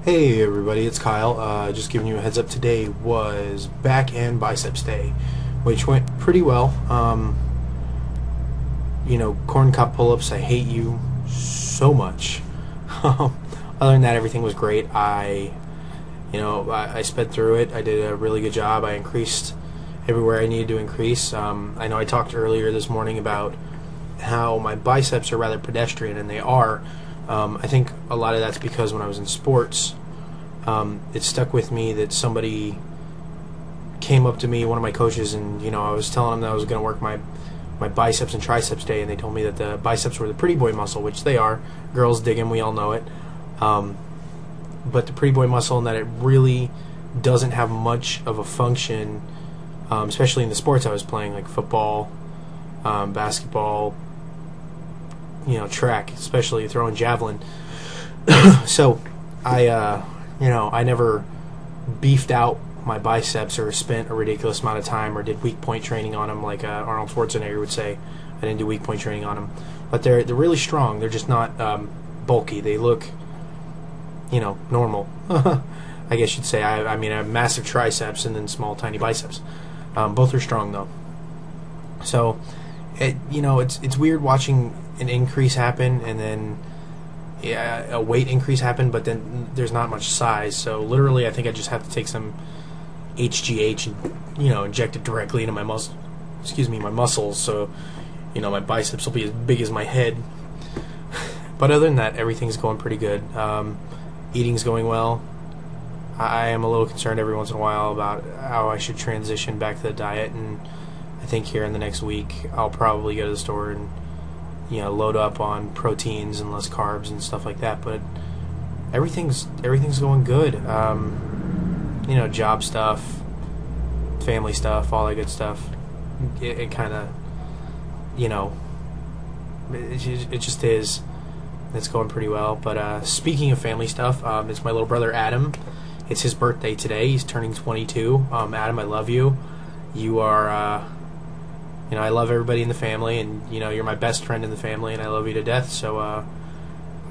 Hey everybody, it's Kyle. Just giving you a heads up. Today was back and biceps day, which went pretty well. Corn cup pull-ups. I hate you so much. Other than that, everything was great. I sped through it. I did a really good job. I increased everywhere I needed to increase. I know I talked earlier this morning about how my biceps are rather pedestrian, and they are. I think a lot of that's because when I was in sports, it stuck with me that somebody came up to me, one of my coaches, and I was telling them that I was going to work my biceps and triceps day, and they told me that the biceps were the pretty boy muscle, which they are. Girls dig them, we all know it. But the pretty boy muscle, and that it really doesn't have much of a function, especially in the sports I was playing, like football, basketball, track, especially throwing javelin. So I never beefed out my biceps or spent a ridiculous amount of time or did weak point training on them like Arnold Schwarzenegger would say. I didn't do weak point training on them, but they're really strong. They're just not bulky. They look, normal. I guess you'd say. I have massive triceps and then small, tiny biceps. Both are strong though. So, it's weird watching an increase happen and then a weight increase happen, but then there's not much size. So literally, I think I just have to take some HGH and inject it directly into my muscle. My muscles. So my biceps will be as big as my head. But other than that, everything's going pretty good. Eating's going well. I am a little concerned every once in a while about how I should transition back to the diet, and I think here in the next week I'll probably go to the store and load up on proteins and less carbs and stuff like that. But everything's going good. Job stuff, family stuff, all that good stuff. It kind of, it just is. It's going pretty well. But speaking of family stuff, it's my little brother Adam. It's his birthday today. He's turning 22. Adam, I love you. You are, I love everybody in the family, and you're my best friend in the family, and I love you to death. So I'll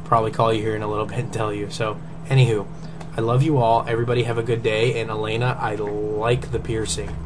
probably call you here in a little bit and tell you. So, anywho, I love you all. Everybody have a good day. And Elena, I like the piercing.